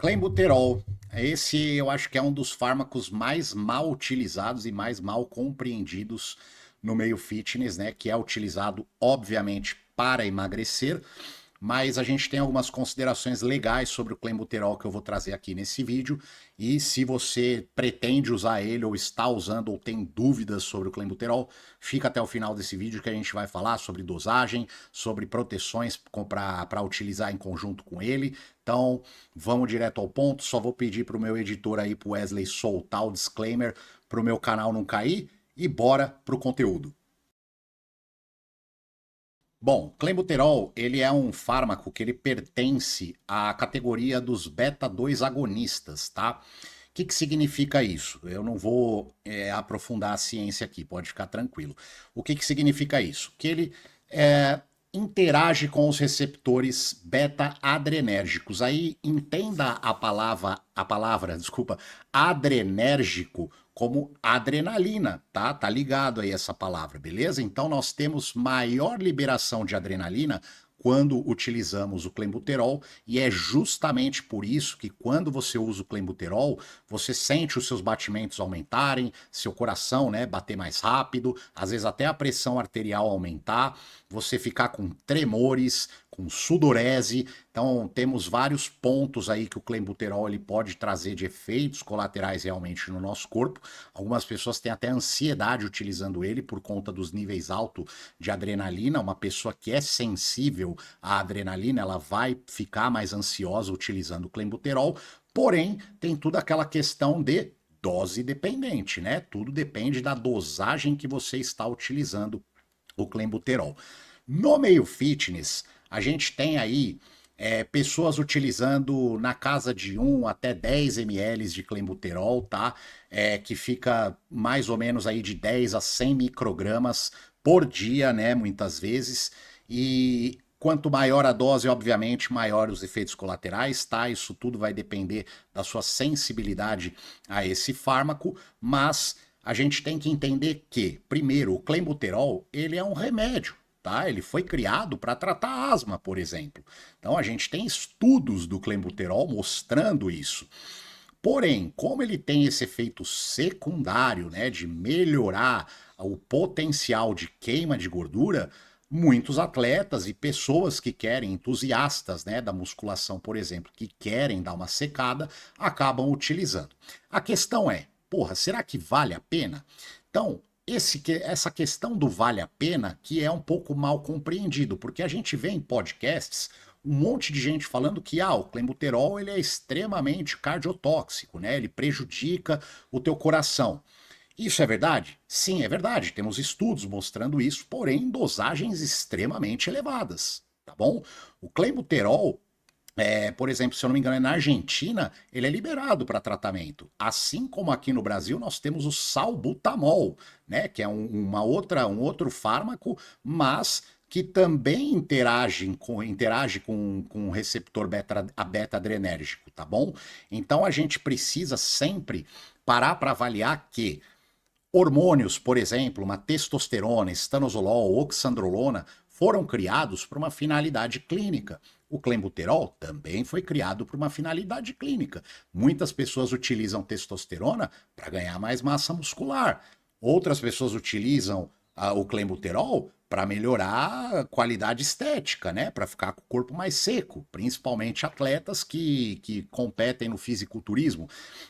Clenbuterol. Esse eu acho que é um dos fármacos mais mal utilizados e mais mal compreendidos no meio fitness, né? Que é utilizado, obviamente, para emagrecer, mas a gente tem algumas considerações legais sobre o clenbuterol que eu vou trazer aqui nesse vídeo. E se você pretende usar ele ou está usando ou tem dúvidas sobre o clenbuterol, fica até o final desse vídeo que a gente vai falar sobre dosagem, sobre proteções para utilizar em conjunto com ele. Então, vamos direto ao ponto. Só vou pedir para o meu editor aí, para o Wesley, soltar o disclaimer para o meu canal não cair e bora pro conteúdo. Bom, clenbuterol, ele é um fármaco que ele pertence à categoria dos beta-2 agonistas, tá? O que significa isso? Eu não vou aprofundar a ciência aqui, pode ficar tranquilo. O que significa isso? Que ele é, interage com os receptores beta-adrenérgicos. Aí entenda desculpa, adrenérgico como adrenalina, tá? Tá ligado aí essa palavra, beleza? Então nós temos maior liberação de adrenalina quando utilizamos o clenbuterol, e é justamente por isso que quando você usa o clenbuterol, você sente os seus batimentos aumentarem, seu coração, né, bater mais rápido, às vezes até a pressão arterial aumentar, você ficar com tremores, com sudorese. Então temos vários pontos aí que o clenbuterol ele pode trazer de efeitos colaterais realmente no nosso corpo. Algumas pessoas têm até ansiedade utilizando ele por conta dos níveis altos de adrenalina. Uma pessoa que é sensível à adrenalina, ela vai ficar mais ansiosa utilizando o clenbuterol. Porém, tem tudo aquela questão de dose dependente, né? Tudo depende da dosagem que você está utilizando o clenbuterol. No meio fitness, a gente tem aí pessoas utilizando na casa de 1 até 10 ml de clenbuterol, tá? Que fica mais ou menos aí de 10 a 100 microgramas por dia, né? Muitas vezes. E quanto maior a dose, obviamente, maior os efeitos colaterais, tá? Isso tudo vai depender da sua sensibilidade a esse fármaco, mas a gente tem que entender que, primeiro, o clenbuterol, ele é um remédio, tá? Ele foi criado para tratar asma, por exemplo. Então a gente tem estudos do clenbuterol mostrando isso. Porém, como ele tem esse efeito secundário, né, de melhorar o potencial de queima de gordura, muitos atletas e pessoas que querem, entusiastas, né, da musculação, por exemplo, que querem dar uma secada, acabam utilizando. A questão é, porra, será que vale a pena? Então, essa questão do vale a pena que é um pouco mal compreendido, porque a gente vê em podcasts um monte de gente falando que o clenbuterol ele é extremamente cardiotóxico, né? Ele prejudica o teu coração. Isso é verdade? Sim, é verdade. Temos estudos mostrando isso, porém em dosagens extremamente elevadas, tá bom? O clenbuterol, por exemplo, se eu não me engano, na Argentina, ele é liberado para tratamento. Assim como aqui no Brasil, nós temos o salbutamol, né? Que é um outro fármaco, mas que também interage com o receptor beta-adrenérgico, tá bom? Então a gente precisa sempre parar para avaliar que hormônios, por exemplo, uma testosterona, estanozolol, oxandrolona, foram criados para uma finalidade clínica. O clenbuterol também foi criado para uma finalidade clínica. Muitas pessoas utilizam testosterona para ganhar mais massa muscular. Outras pessoas utilizam o clenbuterol para melhorar a qualidade estética, né? Para ficar com o corpo mais seco, principalmente atletas que competem no fisiculturismo.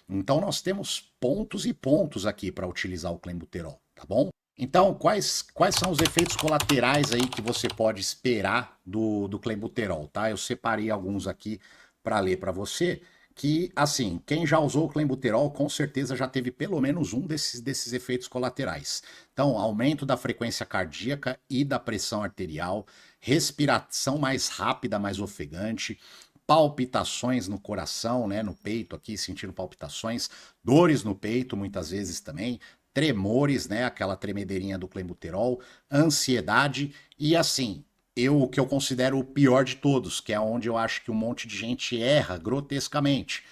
Então nós temos pontos e pontos aqui para utilizar o clenbuterol, tá bom? Então, quais são os efeitos colaterais aí que você pode esperar do clenbuterol, tá? Eu separei alguns aqui para ler para você, que, assim, quem já usou o clenbuterol com certeza já teve pelo menos um desses efeitos colaterais. Então, aumento da frequência cardíaca e da pressão arterial, respiração mais rápida, mais ofegante, palpitações no coração, né, no peito aqui, sentindo palpitações, dores no peito muitas vezes também, tremores, né, aquela tremedeirinha do clenbuterol, ansiedade e assim, o que eu considero o pior de todos, que é onde eu acho que um monte de gente erra grotescamente,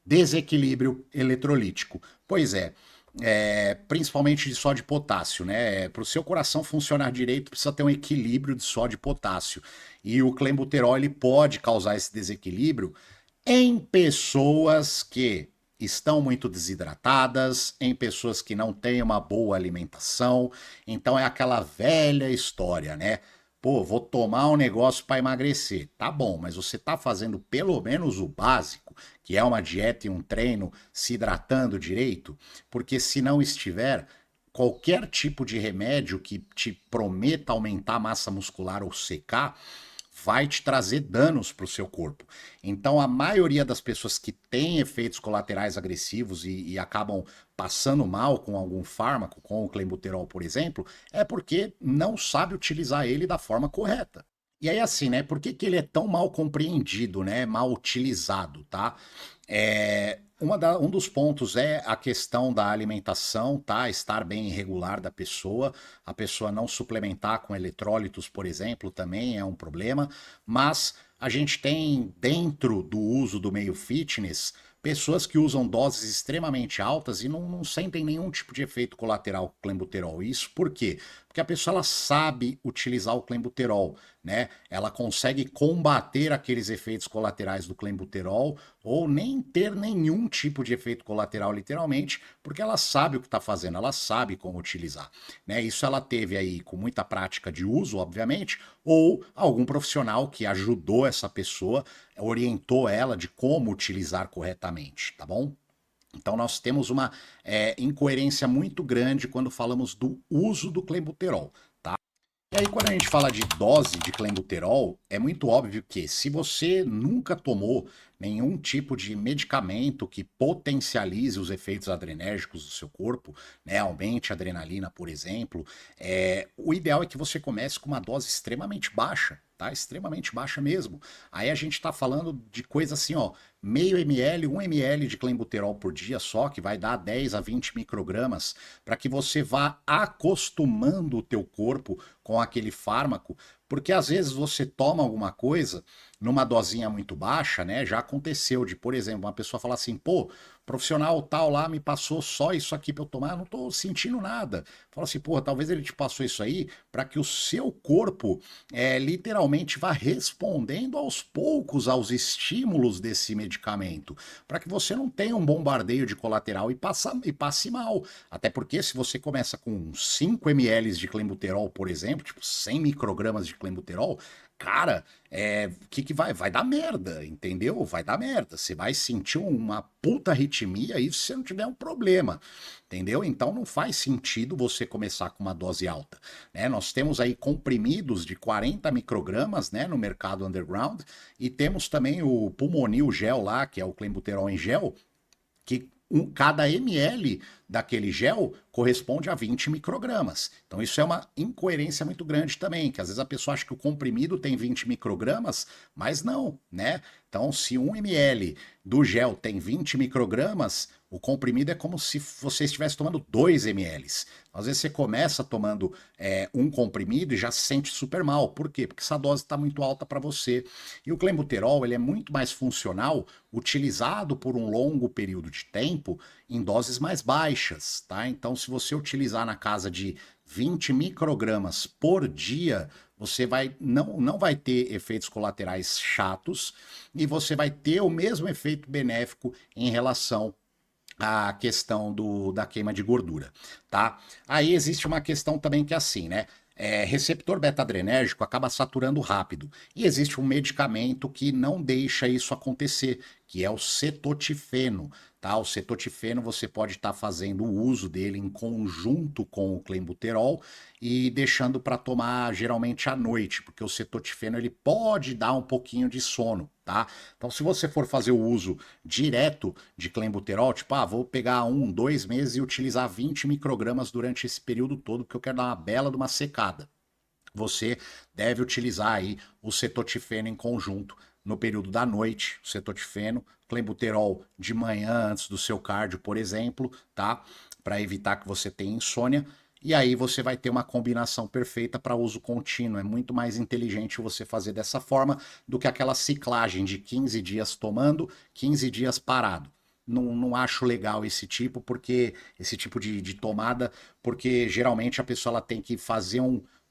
desequilíbrio eletrolítico. Pois principalmente de sódio e potássio, né? Para o seu coração funcionar direito, precisa ter um equilíbrio de sódio e potássio. E o clenbuterol ele pode causar esse desequilíbrio Em pessoas que estão muito desidratadas, em pessoas que não têm uma boa alimentação. Então é aquela velha história, né? Pô, vou tomar um negócio para emagrecer. Tá bom, mas você tá fazendo pelo menos o básico, que é uma dieta e um treino, se hidratando direito? Porque se não estiver, qualquer tipo de remédio que te prometa aumentar a massa muscular ou secar vai te trazer danos para o seu corpo. Então, a maioria das pessoas que têm efeitos colaterais agressivos e acabam passando mal com algum fármaco, com o clenbuterol, por exemplo, é porque não sabe utilizar ele da forma correta. E aí, assim, né? Por que, que ele é tão mal compreendido, né? Mal utilizado, tá? Um dos pontos é a questão da alimentação, tá? Estar bem irregular da pessoa. A pessoa não suplementar com eletrólitos, por exemplo, também é um problema. Mas a gente tem dentro do uso do meio fitness pessoas que usam doses extremamente altas e não sentem nenhum tipo de efeito colateral com clenbuterol. Isso por quê? Porque a pessoa ela sabe utilizar o clenbuterol, né? Ela consegue combater aqueles efeitos colaterais do clenbuterol ou nem ter nenhum tipo de efeito colateral, literalmente, porque ela sabe o que está fazendo, ela sabe como utilizar, né? Isso ela teve aí com muita prática de uso, obviamente, ou algum profissional que ajudou essa pessoa, orientou ela de como utilizar corretamente, tá bom? Então nós temos uma incoerência muito grande quando falamos do uso do clenbuterol. E aí, quando a gente fala de dose de clenbuterol, é muito óbvio que se você nunca tomou nenhum tipo de medicamento que potencialize os efeitos adrenérgicos do seu corpo, né, aumente a adrenalina, por exemplo, o ideal é que você comece com uma dose extremamente baixa, tá? Extremamente baixa mesmo. Aí a gente está falando de coisa assim, ó, meio ml, 1 ml de clenbuterol por dia só, que vai dar 10 a 20 microgramas, para que você vá acostumando o teu corpo com aquele fármaco, porque às vezes você toma alguma coisa numa dosinha muito baixa, né? Já aconteceu de, por exemplo, uma pessoa falar assim, pô, profissional tal lá me passou só isso aqui para eu tomar, eu não tô sentindo nada. Fala assim, pô, talvez ele te passou isso aí para que o seu corpo literalmente vá respondendo aos poucos aos estímulos desse medicamento, para que você não tenha um bombardeio de colateral e passe mal. Até porque se você começa com 5 ml de clenbuterol, por exemplo, tipo 100 microgramas de clenbuterol, cara, que vai? Vai dar merda, entendeu? Vai dar merda. Você vai sentir uma puta arritmia isso se você não tiver um problema, entendeu? Então não faz sentido você começar com uma dose alta, né? Nós temos aí comprimidos de 40 microgramas, né, no mercado underground e temos também o Pulmonil gel lá, que é o clenbuterol em gel, que cada ml daquele gel corresponde a 20 microgramas. Então isso é uma incoerência muito grande também, que às vezes a pessoa acha que o comprimido tem 20 microgramas, mas não, né? Então se 1 ml do gel tem 20 microgramas, o comprimido é como se você estivesse tomando 2 ml. Às vezes você começa tomando um comprimido e já se sente super mal. Por quê? Porque essa dose está muito alta para você. E o clenbuterol ele é muito mais funcional utilizado por um longo período de tempo em doses mais baixas, tá? Então, se você utilizar na casa de 20 microgramas por dia, você não vai ter efeitos colaterais chatos e você vai ter o mesmo efeito benéfico em relação à questão da queima de gordura, tá? Aí existe uma questão também que é assim, né? Receptor beta-adrenérgico acaba saturando rápido. E existe um medicamento que não deixa isso acontecer, que é o cetotifeno. Tá? O cetotifeno você pode estar fazendo o uso dele em conjunto com o clenbuterol e deixando para tomar geralmente à noite, porque o cetotifeno ele pode dar um pouquinho de sono. Tá? Então, se você for fazer o uso direto de clenbuterol, tipo, vou pegar 2 meses e utilizar 20 microgramas durante esse período todo, porque eu quero dar uma bela de uma secada. Você deve utilizar aí o cetotifeno em conjunto no período da noite, o cetotifeno, clenbuterol de manhã antes do seu cardio, por exemplo, tá? Para evitar que você tenha insônia. E aí você vai ter uma combinação perfeita para uso contínuo. É muito mais inteligente você fazer dessa forma do que aquela ciclagem de 15 dias tomando, 15 dias parado. Não acho legal esse tipo, porque esse tipo de tomada, porque geralmente a pessoa ela tem que fazer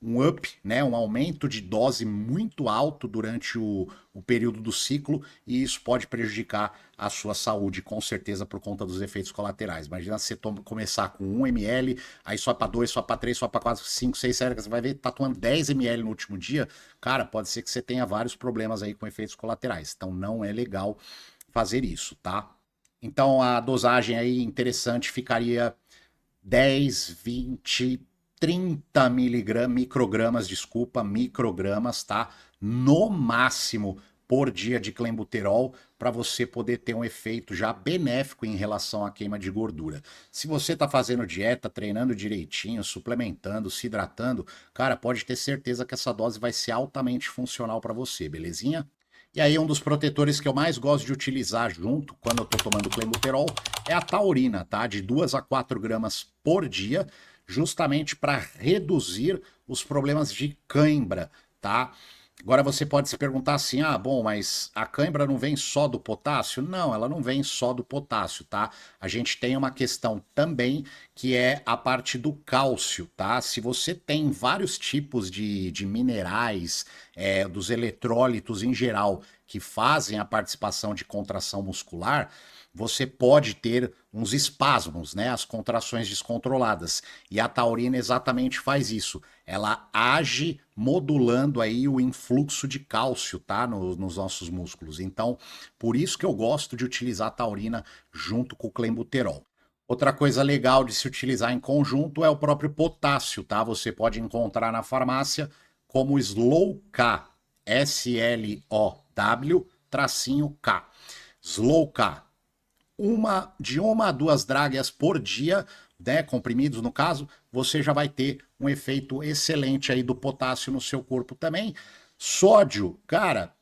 um up, né, um aumento de dose muito alto durante o período do ciclo, e isso pode prejudicar a sua saúde, com certeza, por conta dos efeitos colaterais. Imagina você começar com 1 ml, aí só para 2, só para 3, só para 4, 5, 6, 7, você vai ver que tá tomando 10 ml no último dia, cara, pode ser que você tenha vários problemas aí com efeitos colaterais. Então não é legal fazer isso, tá? Então a dosagem aí interessante ficaria 10, 20, 30 microgramas, desculpa, microgramas, tá? No máximo por dia de clenbuterol, para você poder ter um efeito já benéfico em relação à queima de gordura. Se você está fazendo dieta, treinando direitinho, suplementando, se hidratando, cara, pode ter certeza que essa dose vai ser altamente funcional para você, belezinha? E aí, um dos protetores que eu mais gosto de utilizar junto, quando eu tô tomando clenbuterol, é a taurina, tá? De 2 a 4 gramas por dia, justamente para reduzir os problemas de cãibra, tá? Agora você pode se perguntar assim: ah, bom, mas a cãibra não vem só do potássio? Não, ela não vem só do potássio, tá? A gente tem uma questão também que é a parte do cálcio, tá? Se você tem vários tipos de minerais, dos eletrólitos em geral, que fazem a participação de contração muscular, você pode ter uns espasmos, né? As contrações descontroladas. E a taurina exatamente faz isso. Ela age modulando aí o influxo de cálcio, tá? Nos nossos músculos. Então, por isso que eu gosto de utilizar a taurina junto com o clenbuterol. Outra coisa legal de se utilizar em conjunto é o próprio potássio, tá? Você pode encontrar na farmácia como Slow K, S-L-O-W, tracinho K. Slow K, de 1 a 2 dragas por dia, né, comprimidos no caso, você já vai ter um efeito excelente aí do potássio no seu corpo também. Sódio, cara,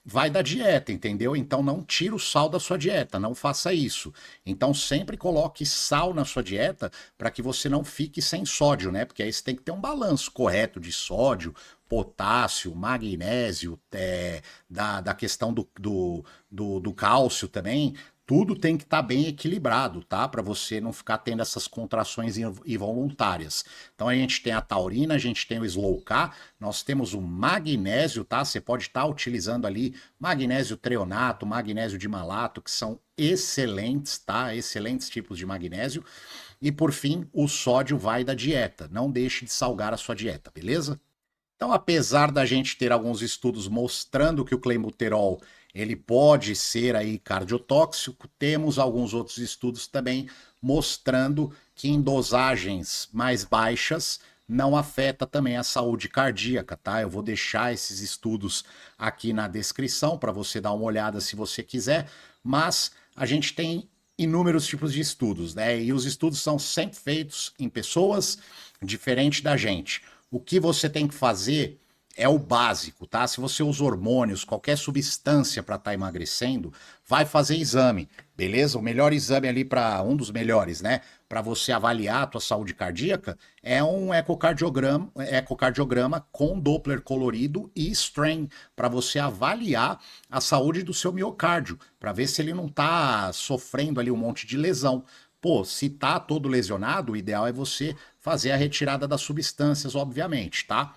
vai da dieta, entendeu? Então não tira o sal da sua dieta, não faça isso. Então sempre coloque sal na sua dieta para que você não fique sem sódio, né? Porque aí você tem que ter um balanço correto de sódio, potássio, magnésio, da questão do cálcio também. Tudo tem que estar bem equilibrado, tá? Para você não ficar tendo essas contrações involuntárias. Então a gente tem a taurina, a gente tem o Slow K, nós temos o magnésio, tá? Você pode estar utilizando ali magnésio treonato, magnésio de malato, que são excelentes, tá? Excelentes tipos de magnésio. E por fim, o sódio vai da dieta. Não deixe de salgar a sua dieta, beleza? Então, apesar da gente ter alguns estudos mostrando que o clenbuterol ele pode ser aí cardiotóxico, temos alguns outros estudos também mostrando que em dosagens mais baixas não afeta também a saúde cardíaca, tá? Eu vou deixar esses estudos aqui na descrição para você dar uma olhada se você quiser, mas a gente tem inúmeros tipos de estudos, né? E os estudos são sempre feitos em pessoas diferente da gente. O que você tem que fazer é o básico, tá? Se você usa hormônios, qualquer substância para estar emagrecendo, vai fazer exame, beleza? O melhor exame ali para um dos melhores, né? Para você avaliar a tua saúde cardíaca é um ecocardiograma com Doppler colorido e strain para você avaliar a saúde do seu miocárdio, para ver se ele não está sofrendo ali um monte de lesão. Pô, se tá todo lesionado, o ideal é você fazer a retirada das substâncias, obviamente, tá?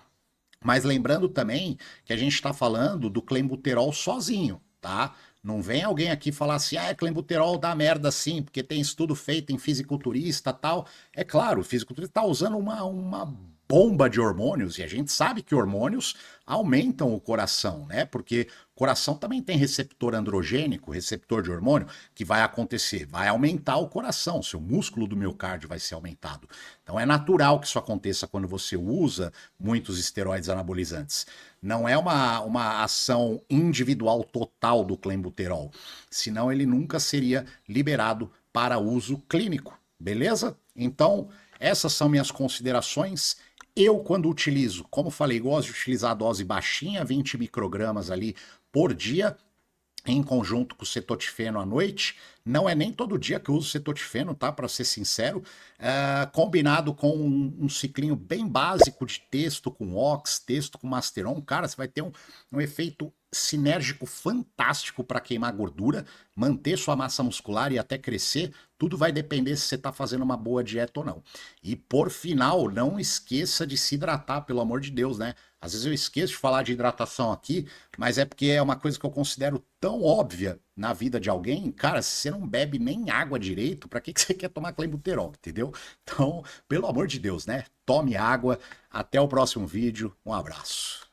Mas lembrando também que a gente está falando do clenbuterol sozinho, tá? Não vem alguém aqui falar assim, ah, clenbuterol dá merda sim, porque tem estudo feito em fisiculturista e tal. É claro, o fisiculturista está usando uma bomba de hormônios, e a gente sabe que hormônios aumentam o coração, né? Porque o coração também tem receptor androgênico, receptor de hormônio, que vai acontecer, vai aumentar o coração, seu músculo do miocárdio vai ser aumentado. Então é natural que isso aconteça quando você usa muitos esteroides anabolizantes. Não é uma ação individual total do clenbuterol, senão ele nunca seria liberado para uso clínico, beleza? Então, essas são minhas considerações. Eu, quando utilizo, como falei, gosto de utilizar a dose baixinha, 20 microgramas ali por dia, em conjunto com o cetotifeno à noite. Não é nem todo dia que eu uso cetotifeno, tá? Para ser sincero. Combinado com um ciclinho bem básico de texto com ox, texto com masteron. Cara, você vai ter um efeito sinérgico fantástico para queimar gordura, manter sua massa muscular e até crescer. Tudo vai depender se você está fazendo uma boa dieta ou não. E por final, não esqueça de se hidratar, pelo amor de Deus, né? Às vezes eu esqueço de falar de hidratação aqui, mas é porque é uma coisa que eu considero tão óbvia na vida de alguém. Cara, se você não bebe nem água direito, para que você quer tomar clenbuterol, entendeu? Então, pelo amor de Deus, né? Tome água. Até o próximo vídeo. Um abraço.